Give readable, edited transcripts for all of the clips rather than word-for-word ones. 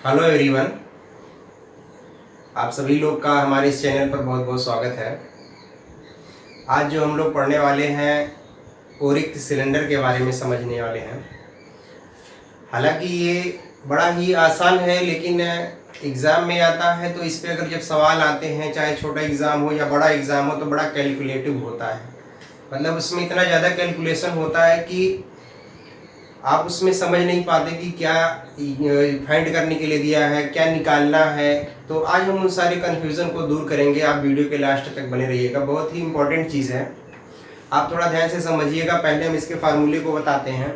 Hello everyone, आप सभी लोग का हमारे इस चैनल पर बहुत बहुत स्वागत है। आज जो हम लोग पढ़ने वाले हैं वो रिक्त सिलेंडर के बारे में समझने वाले हैं। हालांकि ये बड़ा ही आसान है, लेकिन एग्ज़ाम में आता है तो इस पे अगर जब सवाल आते हैं, चाहे छोटा एग्ज़ाम हो या बड़ा एग्ज़ाम हो, तो बड़ा कैलकुलेटिव होता है। मतलब उसमें इतना ज़्यादा कैलकुलेशन होता है कि आप उसमें समझ नहीं पाते कि क्या फाइंड करने के लिए दिया है, क्या निकालना है। तो आज हम उन सारे कन्फ्यूज़न को दूर करेंगे। आप वीडियो के लास्ट तक बने रहिएगा, बहुत ही इंपॉर्टेंट चीज़ है, आप थोड़ा ध्यान से समझिएगा। पहले हम इसके फार्मूले को बताते हैं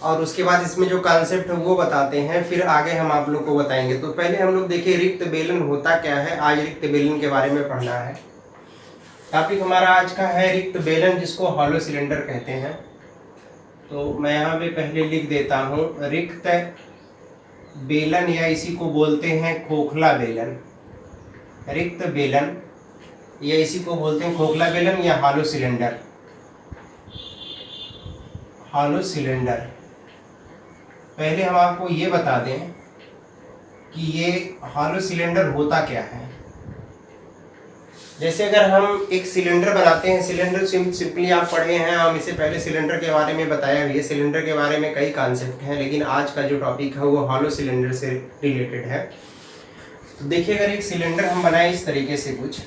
और उसके बाद इसमें जो कॉन्सेप्ट है वो बताते हैं, फिर आगे हम आप लोग को बताएंगे। तो पहले हम लोग देखिए रिक्त बेलन होता क्या है। आज रिक्त बेलन के बारे में पढ़ना है। टॉपिक हमारा आज का है रिक्त बेलन, जिसको हॉलो सिलेंडर कहते हैं। तो मैं यहाँ पे पहले लिख देता हूँ रिक्त बेलन, या इसी को बोलते हैं खोखला बेलन। रिक्त बेलन या इसी को बोलते हैं खोखला बेलन या हॉलो सिलेंडर। हॉलो सिलेंडर, पहले हम आपको ये बता दें कि ये हॉलो सिलेंडर होता क्या है। जैसे अगर हम एक सिलेंडर बनाते हैं, सिलेंडर सिंपली आप पढ़े हैं, हम इससे पहले सिलेंडर के बारे में बताया भी है। सिलेंडर के बारे में कई कॉन्सेप्ट हैं, लेकिन आज का जो टॉपिक है वो हॉलो सिलेंडर से रिलेटेड है। तो देखिए, अगर एक सिलेंडर हम बनाए इस तरीके से, कुछ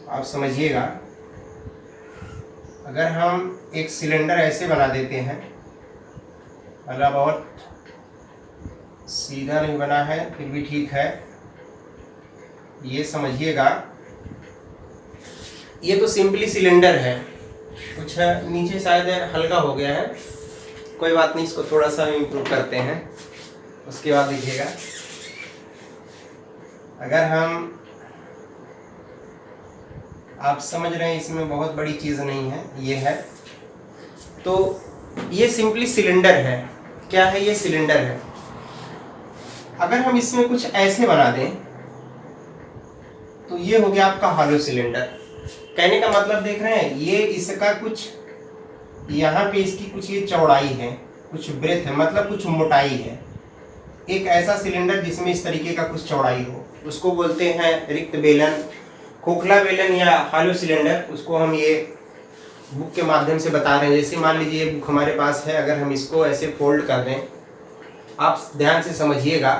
आप समझिएगा। अगर हम एक सिलेंडर ऐसे बना देते हैं, मतलब बहुत सीधा नहीं बना है, फिर भी ठीक है, ये समझिएगा। ये तो सिंपली सिलेंडर है, कुछ नीचे शायद हल्का हो गया है, कोई बात नहीं, इसको थोड़ा सा इम्प्रूव करते हैं। उसके बाद देखिएगा, अगर हम, आप समझ रहे हैं, इसमें बहुत बड़ी चीज़ नहीं है, ये है। तो ये सिंपली सिलेंडर है। क्या है? ये सिलेंडर है। अगर हम इसमें कुछ ऐसे बना दें तो ये हो गया आपका हॉलो सिलेंडर। कहने का मतलब देख रहे हैं, ये इसका कुछ यहाँ पे इसकी कुछ ये चौड़ाई है, कुछ ब्रेथ है, मतलब कुछ मोटाई है। एक ऐसा सिलेंडर जिसमें इस तरीके का कुछ चौड़ाई हो, उसको बोलते हैं रिक्त बेलन, खोखला बेलन या हॉलो सिलेंडर। उसको हम ये बुक के माध्यम से बता रहे हैं। जैसे मान लीजिए ये बुक हमारे पास है, अगर हम इसको ऐसे फोल्ड कर दें, आप ध्यान से समझिएगा।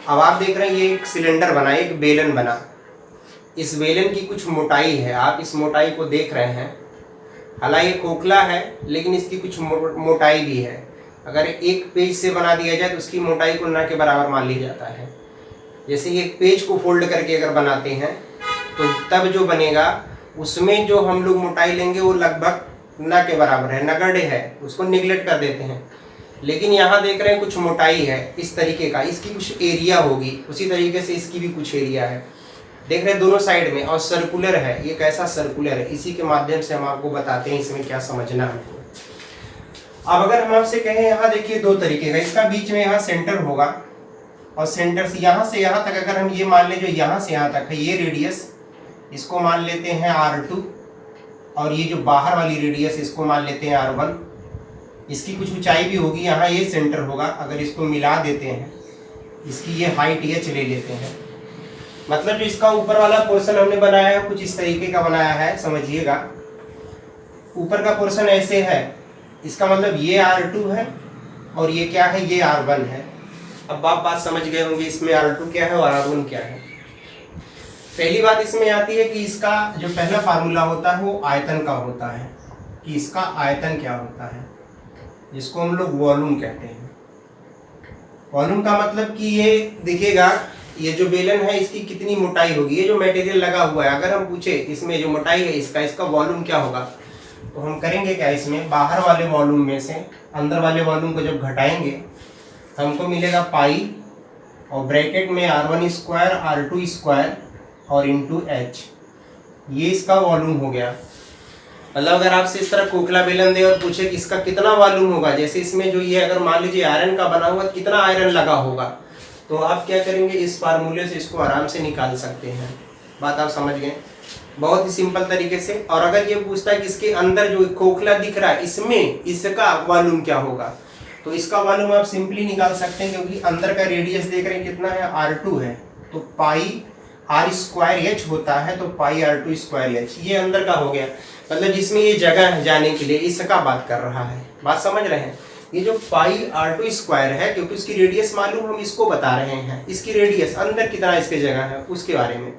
अब आप देख रहे हैं ये एक सिलेंडर बना, एक बेलन बना। इस बेलन की कुछ मोटाई है, आप इस मोटाई को देख रहे हैं। हालांकि ये खोखला है, लेकिन इसकी कुछ मोटाई भी है। अगर एक पेज से बना दिया जाए तो उसकी मोटाई को ना के बराबर मान लिया जाता है। जैसे एक पेज को फोल्ड करके अगर बनाते हैं तो तब जो बनेगा उसमें जो हम लोग मोटाई लेंगे वो लगभग ना के बराबर है, नगण्य है, उसको निगलेक्ट कर देते हैं। लेकिन यहाँ देख रहे हैं कुछ मोटाई है इस तरीके का, इसकी कुछ एरिया होगी, उसी तरीके से इसकी भी कुछ एरिया है। देख रहे हैं दोनों साइड में, और सर्कुलर है। ये कैसा सर्कुलर है, इसी के माध्यम से हम आपको बताते हैं इसमें क्या समझना है हमको। अब अगर हम आपसे कहें, यहाँ देखिए दो तरीके का, इसका बीच में यहाँ सेंटर होगा, और सेंटर से यहाँ तक अगर हम ये मान लें, जो यहाँ से यहाँ तक है ये रेडियस, इसको मान लेते हैं R2, और ये जो बाहर वाली रेडियस इसको मान लेते हैं R1। इसकी कुछ ऊंचाई भी होगी, यहाँ ये सेंटर होगा। अगर इसको मिला देते हैं, इसकी ये हाइट H ले लेते हैं। मतलब जो इसका ऊपर वाला पोर्शन हमने बनाया है कुछ इस तरीके का बनाया है, समझिएगा। ऊपर का पोर्शन ऐसे है, इसका मतलब ये R2 है और ये क्या है, ये R1 है। अब आप बात समझ गए होंगे इसमें R2 क्या है और R1 क्या है। पहली बात इसमें आती है कि इसका जो पहला फार्मूला होता है वो आयतन का होता है, कि इसका आयतन क्या होता है, जिसको हम लोग वॉल्यूम कहते हैं। वॉल्यूम का मतलब कि ये देखिएगा, ये जो बेलन है इसकी कितनी मोटाई होगी, ये जो मटेरियल लगा हुआ है, अगर हम पूछे इसमें जो मोटाई है इसका वॉल्यूम क्या होगा, तो हम करेंगे क्या, इसमें बाहर वाले वॉल्यूम में से अंदर वाले वॉल्यूम को जब घटाएंगे तो हमको मिलेगा पाई, और ब्रैकेट में R1 स्क्वायर R2 स्क्वायर और इंटू H। ये इसका वॉल्यूम हो गया। मतलब अगर आपसे इस तरह खोखला बेलन दे और पूछे कि इसका कितना वॉल्यूम होगा, जैसे इसमें जो ये अगर मान लीजिए आयरन का बना हुआ, कितना आयरन लगा होगा, तो आप क्या करेंगे, इस फार्मूले से इसको आराम से निकाल सकते हैं। बात आप समझ गए, बहुत ही सिंपल तरीके से। और अगर ये पूछता है कि इसके अंदर जो खोखला दिख रहा है इसमें इसका वॉल्यूम क्या होगा, तो इसका वॉल्यूम आप सिंपली निकाल सकते हैं, क्योंकि अंदर का रेडियस देख रहे हैं कितना है, R2 है, तो पाई R स्क्वायर एच होता है, तो पाई R2 स्क्वायर एच ये अंदर का हो गया। मतलब जिसमें ये जगह है जाने के लिए, इसका बात कर रहा है। बात समझ रहे हैं? ये जो पाई R2 स्क्वायर है, क्योंकि उसकी रेडियस मालूम, हम इसको बता रहे हैं, इसकी रेडियस अंदर कितना इसके जगह है उसके बारे में।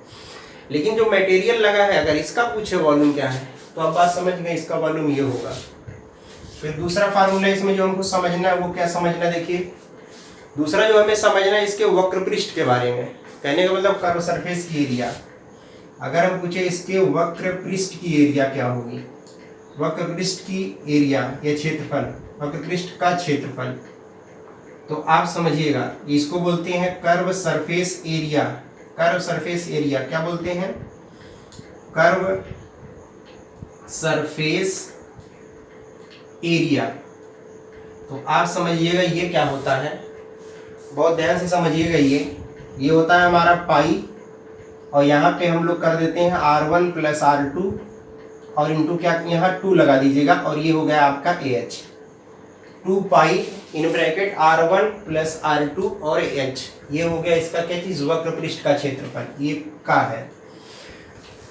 लेकिन जो मटेरियल लगा है, अगर इसका पूछे वॉल्यूम क्या है, तो आप बात समझ गए, इसका वॉल्यूम ये होगा। फिर दूसरा फार्मूला इसमें जो हमको समझना है वो क्या समझना, देखिए दूसरा जो हमें समझना है इसके वक्र पृष्ठ के बारे में। कहने का मतलब कर्व सरफेस की एरिया। अगर हम पूछे इसके वक्र पृष्ठ की एरिया क्या होगी, वक्र पृष्ठ की एरिया या क्षेत्रफल, वक्र पृष्ठ का क्षेत्रफल, तो आप समझिएगा इसको बोलते हैं curve surface area. Curve surface area क्या बोलते हैं? Curve surface area. तो आप समझिएगा ये क्या होता है, बहुत ध्यान से समझिएगा। ये होता है हमारा पाई, और यहाँ पे हम लोग कर देते हैं R1 प्लस R2 और इंटू क्या, यहाँ 2 लगा दीजिएगा, और ये हो गया आपका AH। 2 pi in bracket R1 plus R2 और AH, ये हो गया इसका क्या चीज, वक्र पृष्ठ का क्षेत्रफल। ये का है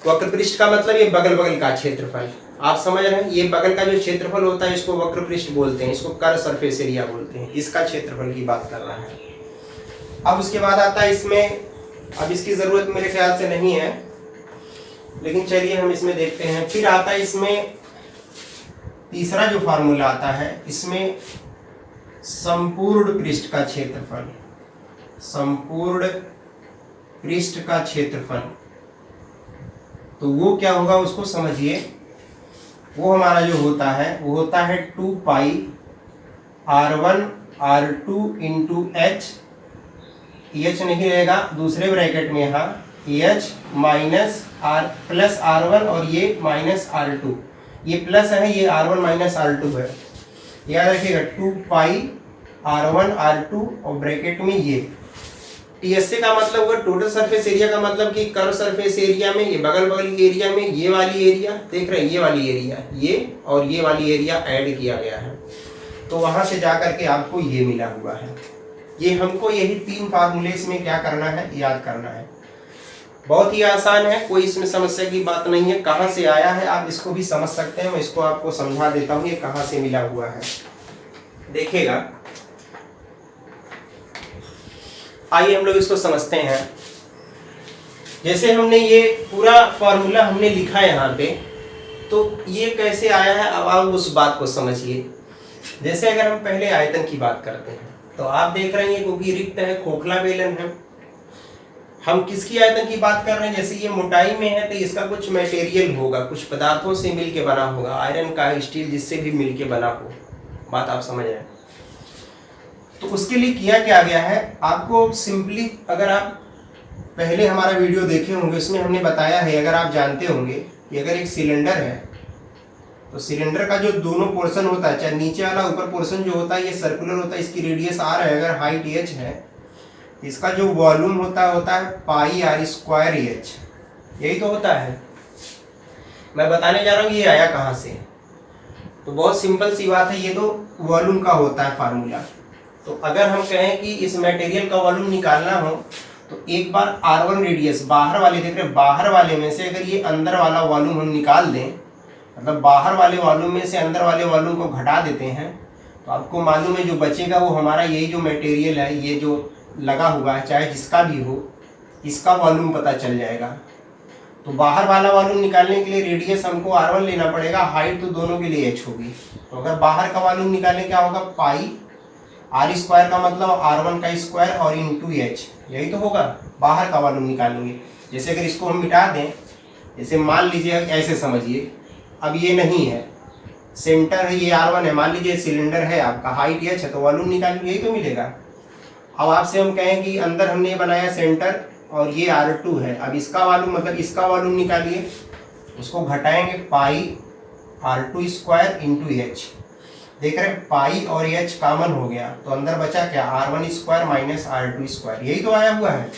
वक्र पृष्ठ का मतलब ये बगल बगल का क्षेत्रफल। आप समझ रहे हैं? ये बगल का जो क्षेत्रफल होता है इसको वक्र पृष्ठ बोलते हैं, इसको कर्व सरफेस एरिया बोलते हैं। इसका क्षेत्रफल की बात कर रहा है। अब उसके बाद आता है इसमें, अब इसकी जरूरत मेरे ख्याल से नहीं है, लेकिन चलिए हम इसमें देखते हैं। फिर आता है इसमें तीसरा जो फार्मूला आता है, इसमें संपूर्ण पृष्ठ का क्षेत्रफल, संपूर्ण पृष्ठ का क्षेत्रफल। तो वो क्या होगा उसको समझिए। वो हमारा जो होता है वो होता है 2 पाई R1 R2 into H, H नहीं रहेगा दूसरे ब्रैकेट में, यहाँ H minus are plus R1 और ये माइनस R2, ये प्लस है, ये R1 माइनस R2 है, याद रखिएगा। 2 पाई R1 R2 और ब्रैकेट में ये TSA का मतलब होगा टोटल सरफेस एरिया का मतलब कि कर्व सरफेस एरिया में ये बगल बगल की एरिया में ये वाली एरिया देख रहे हैं, ये वाली एरिया, ये और ये वाली एरिया ऐड किया गया है, तो वहां से जाकर के आपको ये मिला हुआ है। ये हमको यही 3 फार्मूले इसमें क्या करना है, याद करना है। बहुत ही आसान है, कोई इसमें समस्या की बात नहीं है। कहाँ से आया है आप इसको भी समझ सकते हैं, मैं इसको आपको समझा देता हूँ ये कहाँ से मिला हुआ है, देखिएगा। आइए हम लोग इसको समझते हैं। जैसे हमने ये पूरा फॉर्मूला हमने लिखा है यहाँ पे, तो ये कैसे आया है अब आप उस बात को समझिए। जैसे अगर हम पहले आयतन की बात करते हैं, तो आप देख रहे हैं क्योंकि रिक्त है, खोखला बेलन है। हम किसकी आयतन की बात कर रहे हैं, जैसे ये मोटाई में है तो इसका कुछ मटेरियल होगा, कुछ पदार्थों से मिलके बना होगा, आयरन का, स्टील, जिससे भी मिलके बना हो। बात आप समझ रहे हैं? तो उसके लिए किया क्या गया है, आपको सिंपली, अगर आप पहले हमारा वीडियो देखे होंगे उसमें हमने बताया है, अगर आप जानते होंगे कि अगर एक सिलेंडर है तो सिलेंडर का जो दोनों पोर्शन होता है, चाहे नीचे वाला ऊपर पोर्शन जो होता है ये सर्कुलर होता है, इसकी रेडियस R है, अगर हाइट h है, इसका जो वॉल्यूम होता है पाई R स्क्वायर एच, यही तो होता है। मैं बताने जा रहा हूँ ये आया कहाँ से, तो बहुत सिंपल सी बात है, ये तो वॉल्यूम का होता है फार्मूला। तो अगर हम कहें कि इस मटेरियल का वॉल्यूम निकालना हो तो एक बार R1 रेडियस बाहर वाले, देख रहे हैं, बाहर वाले में से अगर ये अंदर वाला वॉल्यूम हम निकाल दें, मतलब बाहर वाले वॉल्यूम में से अंदर वाले वॉल्यूम को घटा देते हैं, तो आपको मालूम है जो बचेगा वो हमारा यही जो मटेरियल है, ये जो लगा हुआ है, चाहे जिसका भी हो, इसका वॉल्यूम पता चल जाएगा। तो बाहर वाला वॉल्यूम निकालने के लिए रेडियस हमको R1 लेना पड़ेगा, हाइट तो दोनों के लिए h होगी। तो अगर बाहर का वॉल्यूम निकालने क्या होगा, पाई R स्क्वायर का मतलब R1 का स्क्वायर और इंटू h, यही तो होगा बाहर का वॉल्यूम निकालेंगे। जैसे अगर इसको हम मिटा दें, जैसे मान लीजिए ऐसे समझिए, अब ये नहीं है, सेंटर है, ये R1 है, मान लीजिए सिलेंडर है आपका, हाइट h है, तो वॉल्यूम निकालेंगे, यही तो मिलेगा। अब आपसे हम कहें कि अंदर हमने बनाया सेंटर और ये R2 है, अब इसका वॉल्यूम मतलब इसका वॉल्यूम निकालिए, उसको घटाएंगे, पाई R2 स्क्वायर इंटू h, देख रहे हैं पाई और h कॉमन हो गया, तो अंदर बचा क्या, R1 square minus R2 square, यही तो आया हुआ है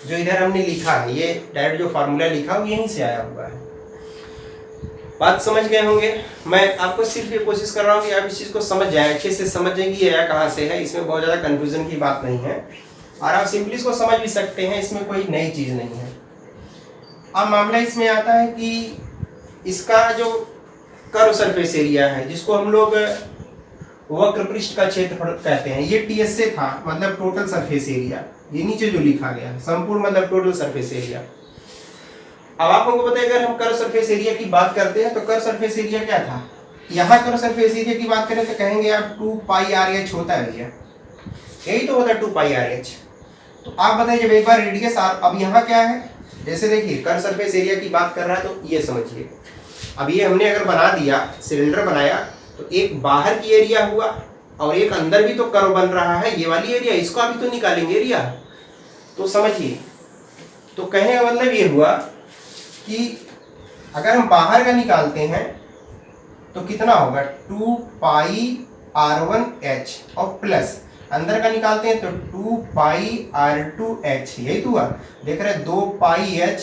जो इधर हमने लिखा है। ये डायरेक्ट जो फार्मूला लिखा है यहीं से आया हुआ है। बात समझ गए होंगे। मैं आपको सिर्फ ये कोशिश कर रहा हूँ कि आप इस चीज़ को समझ जाएं, अच्छे से समझें कि ये आया कहाँ से है। इसमें बहुत ज़्यादा कन्फ्यूजन की बात नहीं है और आप सिंपली इसको समझ भी सकते हैं, इसमें कोई नई चीज़ नहीं है। अब मामला इसमें आता है कि इसका जो कर्व सरफेस एरिया है, जिसको हम लोग वक्र पृष्ठ का क्षेत्रफल कहते हैं, ये टीएस से था, मतलब टोटल सरफेस एरिया। ये नीचे जो लिखा गया है संपूर्ण मतलब टोटल सरफेस एरिया। अब आप लोगों को पता है अगर हम कर्व सरफेस एरिया की बात करते हैं तो कर्व सरफेस एरिया क्या था, यहाँ कर्व सरफेस एरिया की बात करें तो कहेंगे आप 2πr(h) होता है भैया, यही तो होता है 2πr(h). तो आप बताइए जब एक बार रेडियस r, अब यहाँ क्या है, जैसे देखिए कर्व सरफेस एरिया की बात कर रहा है तो ये समझिए, अब ये हमने अगर बना दिया, सिलेंडर बनाया, तो एक बाहर की एरिया हुआ और एक अंदर भी तो कर्व बन रहा है, ये वाली एरिया, इसको अभी तो निकालेंगे एरिया। तो समझिए, तो कहने का मतलब ये हुआ कि अगर हम बाहर का निकालते हैं तो कितना होगा 2πr(1)h और प्लस अंदर का निकालते हैं तो 2πr(2)h, यही तो हुआ। देख रहे 2πh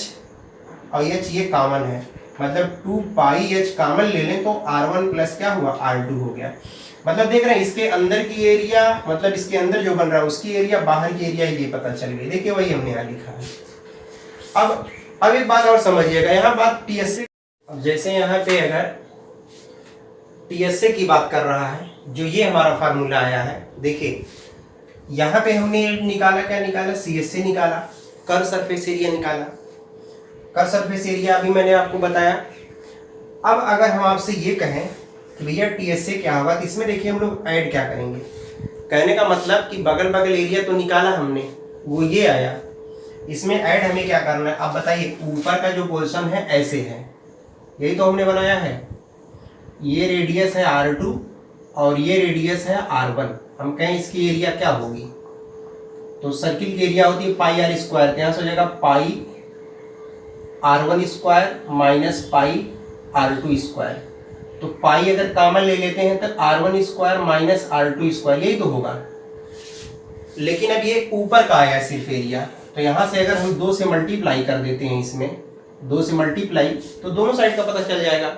और h ये कॉमन है, मतलब 2πh कॉमन ले लें तो r1 प्लस क्या हुआ r2 हो गया। मतलब देख रहे हैं इसके अंदर की एरिया, मतलब इसके अंदर जो बन रहा है उसकी एरिया, बाहर की एरिया ये पता चल गई। देखिए वही हमने यहाँ लिखा है। अब एक बात और समझिएगा, यहाँ बात टीएसए, अब जैसे यहाँ पे अगर टीएसए की बात कर रहा है, जो ये हमारा फार्मूला आया है, देखिए यहाँ पे हमने निकाला, क्या निकाला, सीएसए निकाला, कर्व सरफेस एरिया निकाला। कर्व सरफेस एरिया अभी मैंने आपको बताया। अब अगर हम आपसे ये कहें कि भैया टीएसए क्या होगा, तो इसमें देखिए हम लोग ऐड क्या करेंगे। कहने का मतलब कि बगल बगल एरिया तो निकाला हमने, वो ये आया, इसमें ऐड हमें क्या करना है। अब बताइए ऊपर का जो पोर्शन है ऐसे है, यही तो हमने बनाया है, ये रेडियस है r2 और ये रेडियस है r1। हम कहें इसकी एरिया क्या होगी, तो सर्किल की एरिया होती है πr², यहाँ से हो जाएगा πr1² माइनस πr2²। तो पाई अगर कॉमन ले लेते हैं तो r1² माइनस r2², यही तो होगा। लेकिन अब ये ऊपर का आया सिर्फ एरिया, तो यहाँ से अगर हम 2 से मल्टीप्लाई कर देते हैं, इसमें 2 से मल्टीप्लाई तो दोनों साइड का पता चल जाएगा।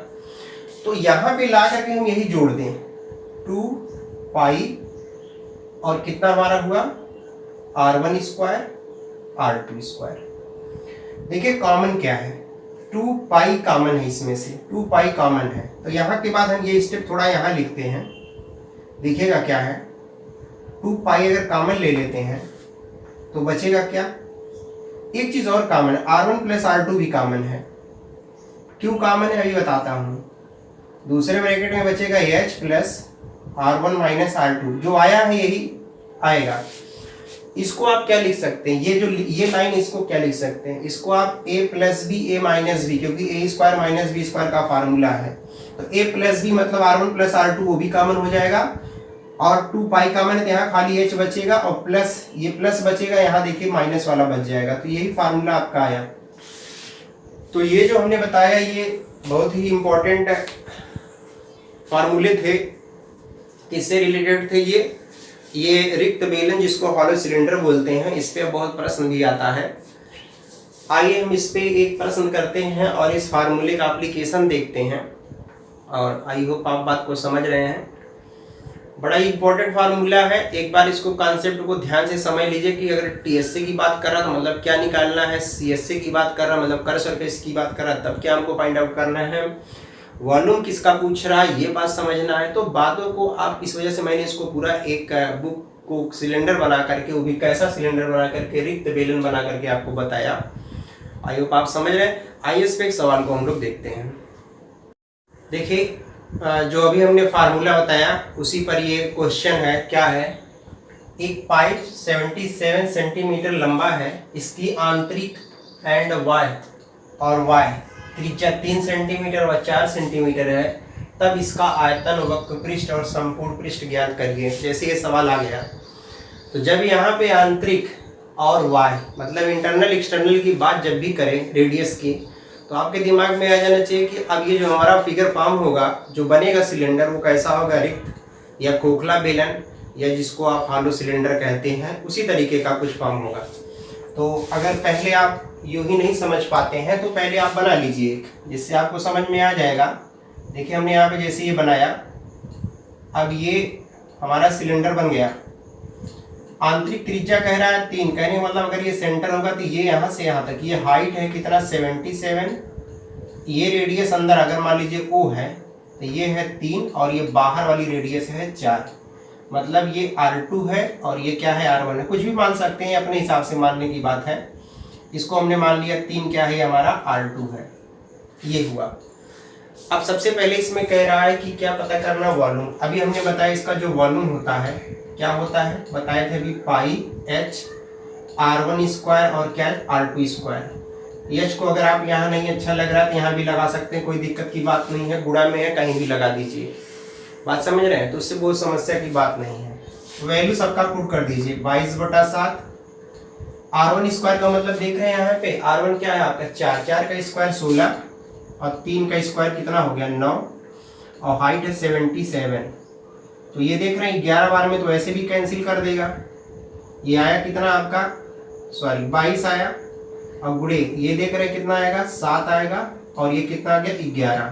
तो यहाँ पे ला करके हम यही जोड़ दें 2π और कितना हमारा हुआ r1² r2²। देखिए कॉमन क्या है, 2π कॉमन है, इसमें से 2π कॉमन है। तो यहाँ के बाद हम ये स्टेप थोड़ा यहाँ लिखते हैं, देखिएगा क्या है, 2π अगर कॉमन ले लेते हैं तो बचेगा क्या, एक चीज और कॉमन है, r1 प्लस r2 भी कॉमन है। क्यों कॉमन है अभी बताता हूँ। दूसरे ब्रैकेट में बचेगा h plus r1 minus r2, जो आया है यही आएगा। इसको आप क्या लिख सकते हैं, ये जो ये लाइन, इसको क्या लिख सकते हैं, इसको आप a plus B a minus B, क्योंकि a² माइनस b² का फार्मूला है, तो a प्लस बी मतलब r1 प्लस r2 वो भी कॉमन हो जाएगा, और 2π कॉमन है तो यहाँ खाली h बचेगा और प्लस ये प्लस बचेगा, यहाँ देखिए माइनस वाला बच जाएगा। तो यही फार्मूला आपका आया। तो ये जो हमने बताया ये बहुत ही इंपॉर्टेंट फार्मूले थे, किससे रिलेटेड थे ये रिक्त बेलन जिसको हॉलो सिलेंडर बोलते हैं, इस पे बहुत प्रश्न भी आता है। आइए हम इस पे एक प्रश्न करते हैं और इस फार्मूले का एप्लीकेशन देखते हैं, और आई होप आप बात को समझ रहे हैं। बड़ा ही इंपॉर्टेंट फार्मूला है, एक बार इसको कॉन्सेप्ट को ध्यान से समझ लीजिए कि अगर टीएसए की बात कर रहा तो मतलब क्या निकालना है, सीएसए की बात कर रहा मतलब कर्व सरफेस की बात कर रहा तब क्या हमको फाइंड आउट करना है, वॉल्यूम किसका पूछ रहा है ये बात समझना है। तो बातों को आप, इस वजह से मैंने इसको पूरा एक बुक को सिलेंडर बना करके, वो भी कैसा सिलेंडर बना करके, रिक्त बेलन बना करके आपको बताया। आई होप आप समझ रहे हैं। आइए इस पे एक सवाल को हम लोग देखते हैं। देखिए जो अभी हमने फार्मूला बताया उसी पर ये क्वेश्चन है। क्या है, एक पाइप 77 सेंटीमीटर लंबा है, इसकी आंतरिक एंड वाई और वाई त्रिज्या 3 सेंटीमीटर व 4 सेंटीमीटर है, तब इसका आयतन, वक्र पृष्ठ और संपूर्ण पृष्ठ ज्ञात करिए। जैसे ये सवाल आ गया तो जब यहाँ पे आंतरिक और वाई मतलब इंटरनल एक्सटर्नल की बात जब भी करें रेडियस की, तो आपके दिमाग में आ जाना चाहिए कि अब ये जो हमारा फिगर फॉर्म होगा, जो बनेगा सिलेंडर, वो कैसा होगा, रिक्त या खोखला बेलन, या जिसको आप हॉलो सिलेंडर कहते हैं, उसी तरीके का कुछ फॉर्म होगा। तो अगर पहले आप यूं ही नहीं समझ पाते हैं तो पहले आप बना लीजिए एक, जिससे आपको समझ में आ जाएगा देखिए हमने यहाँ पे जैसे ये बनाया, अब ये हमारा सिलेंडर बन गया। आंतरिक त्रिज्या कह रहा है 3, कहने का मतलब अगर ये सेंटर होगा तो ये यहाँ से यहाँ तक, ये हाइट है कितना 77, ये रेडियस अंदर अगर मान लीजिए O है तो ये है 3 और ये बाहर वाली रेडियस है 4, मतलब ये R2 है और ये क्या है R1 है। कुछ भी मान सकते हैं, अपने हिसाब से मानने की बात है। इसको हमने मान लिया 3 क्या है हमारा R2 है, ये हुआ। अब सबसे पहले इसमें कह रहा है कि क्या पता करना, वॉल्यूम। अभी हमने बताया इसका जो वॉल्यूम होता है क्या होता है, बताए थे अभी पाई H R1 स्क्वायर और क्या R2 स्क्वायर। H को अगर आप यहाँ नहीं अच्छा लग रहा है तो यहाँ भी लगा सकते हैं, कोई दिक्कत की बात नहीं है, गुणा में है कहीं भी लगा दीजिए, बात समझ रहे हैं, तो उससे बहुत समस्या की बात नहीं है। वैल्यू सबका पुट कर दीजिए 22/7। R1 स्क्वायर का मतलब देख रहे हैं यहाँ पे, R1 क्या है आपका 4, 4 का स्क्वायर 16 और 3 का स्क्वायर कितना हो गया 9 और हाइट है 77। तो ये देख रहे हैं 11 बार में तो ऐसे भी कैंसिल कर देगा। ये आया कितना आपका, सॉरी 22 आया, और गुणे ये देख रहे हैं कितना आएगा 7 आएगा, और ये कितना आ गया 11,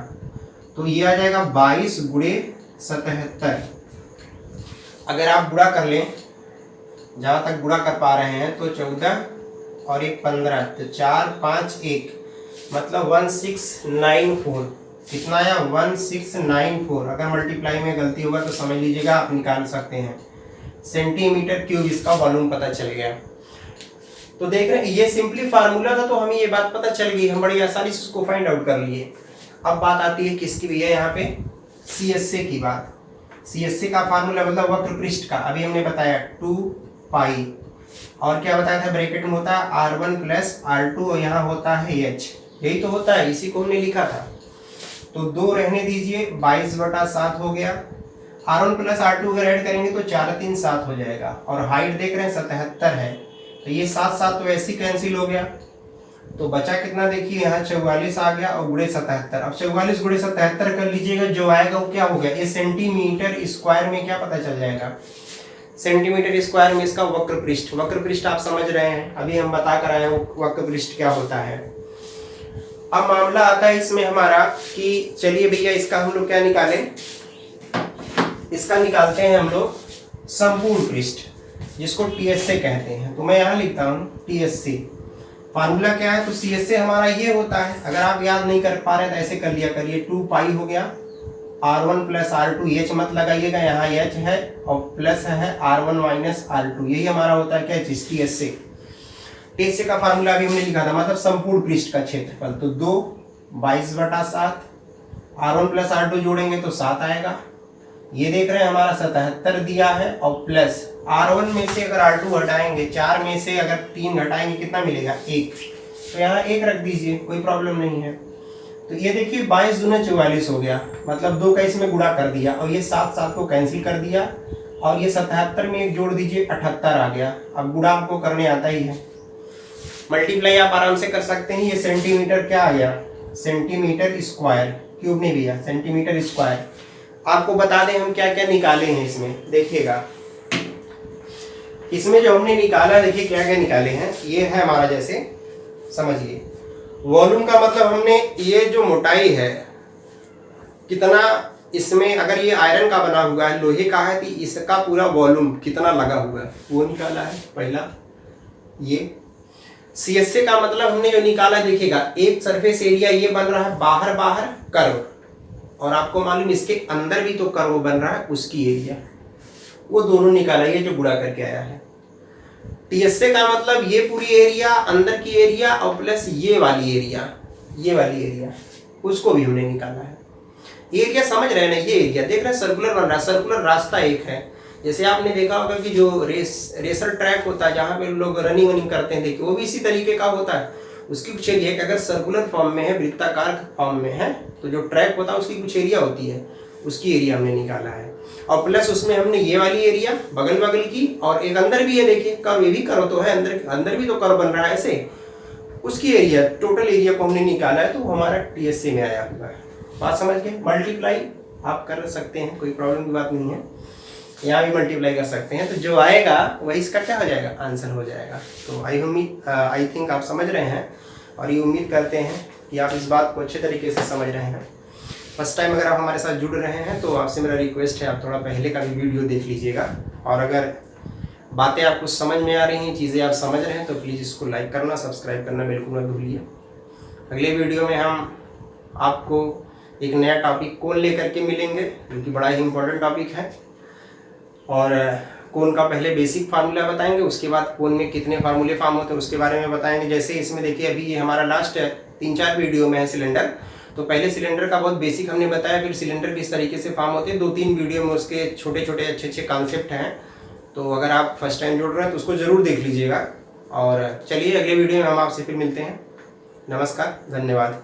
तो ये आ जाएगा 22 गुणे 77। अगर आप गुणा कर लें, जहाँ तक गुणा कर पा रहे हैं, तो 14 और 1 15, तो 4 5 1 मतलब 1694। कितना आया 1694। अगर मल्टीप्लाई में गलती होगा तो समझ लीजिएगा, आप निकाल सकते हैं। सेंटीमीटर क्यूब इसका वॉल्यूम पता चल गया। तो देख रहे हैं ये सिंपली फार्मूला था, तो हमें ये बात पता चल गई, हम बड़ी आसानी से उसको फाइंड आउट कर लिए। अब बात आती है किसकी भैया, यहाँ पे CSA की बात। CSA का फार्मूला मतलब वक्र पृष्ठ का, अभी हमने बताया 2 पाई, और क्या बताया था ब्रैकेट में होता है R1 प्लस R2 और यहाँ होता है H, यही तो होता है, इसी को हमने लिखा था। तो 2 रहने दीजिए, 22/7 हो गया। R1 प्लस R2 अगर ऐड करेंगे तो 4 3 7 हो जाएगा, और हाइट देख रहे हैं 77 है, तो ये 7 7 तो ऐसे ही कैंसिल हो गया। तो बचा कितना देखिए, यहाँ 44 आ गया और गुणे 77। अब 44 गुणे 77 कर लीजिएगा, जो आएगा वो क्या हो गया, ये सेंटीमीटर स्क्वायर में क्या पता चल जाएगा, सेंटीमीटर स्क्वायर में इसका वक्र पृष्ठ। वक्र पृष्ठ आप समझ रहे हैं, अभी हम बता कर आए हैं वक्र पृष्ठ क्या होता है। अब मामला आता है इसमें हमारा कि चलिए भैया इसका हम लोग क्या निकालें, इसका निकालते हैं हम लोग संपूर्ण पृष्ठ, जिसको TSA कहते हैं। तो मैं यहाँ लिखता हूँ TSA। फार्मूला क्या है, तो CSA हमारा ये होता है, अगर आप याद नहीं कर पा रहे तो ऐसे कर लिया करिए, 2 पाई हो गया R1 प्लस R2, H मत लगाइएगा, यहाँ H है और प्लस है R1 माइनस R2, यही हमारा होता है क्या TSA। TSA का फार्मूला अभी हमने लिखा था, मतलब संपूर्ण पृष्ठ का क्षेत्रफल। तो 2 22/7, R1 प्लस R2 जोड़ेंगे तो 7 आएगा, ये देख रहे हैं हमारा 77 दिया है, और प्लस R1 में से अगर R2 हटाएंगे, 4 में से अगर 3 घटाएंगे कितना मिलेगा 1, तो यहाँ 1 रख दीजिए, कोई प्रॉब्लम नहीं है। तो ये देखिए 22 दूना 44 हो गया, मतलब 2 का इसमें गुणा कर दिया, और ये 7 7 को कैंसिल कर दिया, और ये 77 में 1 जोड़ दीजिए 78 आ गया। अब गुणा आपको करने आता ही है, मल्टीप्लाई आप आराम से कर सकते हैं। ये सेंटीमीटर क्या आ गया, सेंटीमीटर स्क्वायर, क्यूब नहीं भैया, सेंटीमीटर स्क्वायर। आपको बता दें हम क्या क्या निकाले हैं इसमें, देखिएगा इसमें जो हमने निकाला, देखिए क्या क्या निकाले हैं। ये है हमारा, जैसे समझिए वॉल्यूम का मतलब हमने ये जो मोटाई है कितना, इसमें अगर ये आयरन का बना हुआ है, लोहे का है, तो इसका पूरा वॉल्यूम कितना लगा हुआ है वो निकाला है पहला। ये CSA का मतलब हमने जो निकाला, देखिएगा एक सरफेस एरिया ये बन रहा है बाहर बाहर कर्व, और आपको मालूम इसके अंदर भी तो कर्व बन रहा है, उसकी एरिया, वो दोनों निकाला, ये जो गुणा करके आया है। TSA का मतलब ये पूरी एरिया, अंदर की एरिया, और प्लस ये वाली एरिया, ये वाली एरिया, उसको भी हमने निकाला है। एरिया समझ रहे हैं ना, ये एरिया देख रहे हैं सर्कुलर बन रहा है, सर्कुलर रास्ता एक है। जैसे आपने देखा होगा कि जो रेसर ट्रैक होता है, जहाँ पे लोग रनिंग करते हैं, देखिए वो भी इसी तरीके का होता है। उसकी कुछ एरिया कि अगर सर्कुलर फॉर्म में है, वृत्ताकार फॉर्म में है, तो जो ट्रैक होता है उसकी कुछ एरिया होती है, उसकी एरिया हमने निकाला है। और प्लस उसमें हमने ये वाली एरिया बगल बगल की, और एक अंदर भी है, देखिए कर्व, ये भी कर्व तो है, अंदर भी तो कर्व बन रहा है ऐसे, उसकी एरिया, टोटल एरिया को हमने निकाला है, तो हमारा TSA में आया हुआ है। बात समझ गए, मल्टीप्लाई आप कर सकते हैं, कोई प्रॉब्लम की बात नहीं है, यहाँ भी मल्टीप्लाई कर सकते हैं, तो जो आएगा वही इसका क्या हो जाएगा, आंसर हो जाएगा। तो आई थिंक आप समझ रहे हैं, और ये उम्मीद करते हैं कि आप इस बात को अच्छे तरीके से समझ रहे हैं। फर्स्ट टाइम अगर आप हमारे साथ जुड़ रहे हैं तो आपसे मेरा रिक्वेस्ट है, आप थोड़ा पहले का भी वीडियो देख लीजिएगा। और अगर बातें आपको समझ में आ रही हैं, चीज़ें आप समझ रहे हैं, तो प्लीज़ इसको लाइक करना, सब्सक्राइब करना बिल्कुल मत भूलिए। अगले वीडियो में हम आपको एक नया टॉपिक कोन लेकर के मिलेंगे, जो कि बड़ा ही इम्पोर्टेंट टॉपिक है। और कोन का पहले बेसिक फार्मूला बताएंगे, उसके बाद कोन में कितने फार्मूले फॉर्म होते हैं उसके बारे में बताएंगे। जैसे इसमें देखिए, अभी ये हमारा लास्ट 3-4 वीडियो में है सिलेंडर। तो पहले सिलेंडर का बहुत बेसिक हमने बताया, फिर सिलेंडर किस तरीके से फॉर्म होते हैं, 2-3 वीडियो में उसके छोटे छोटे अच्छे कॉन्सेप्ट हैं। तो अगर आप फर्स्ट टाइम जुड़ रहे हैं तो उसको ज़रूर देख लीजिएगा। और चलिए अगले वीडियो में हम आपसे फिर मिलते हैं। नमस्कार, धन्यवाद।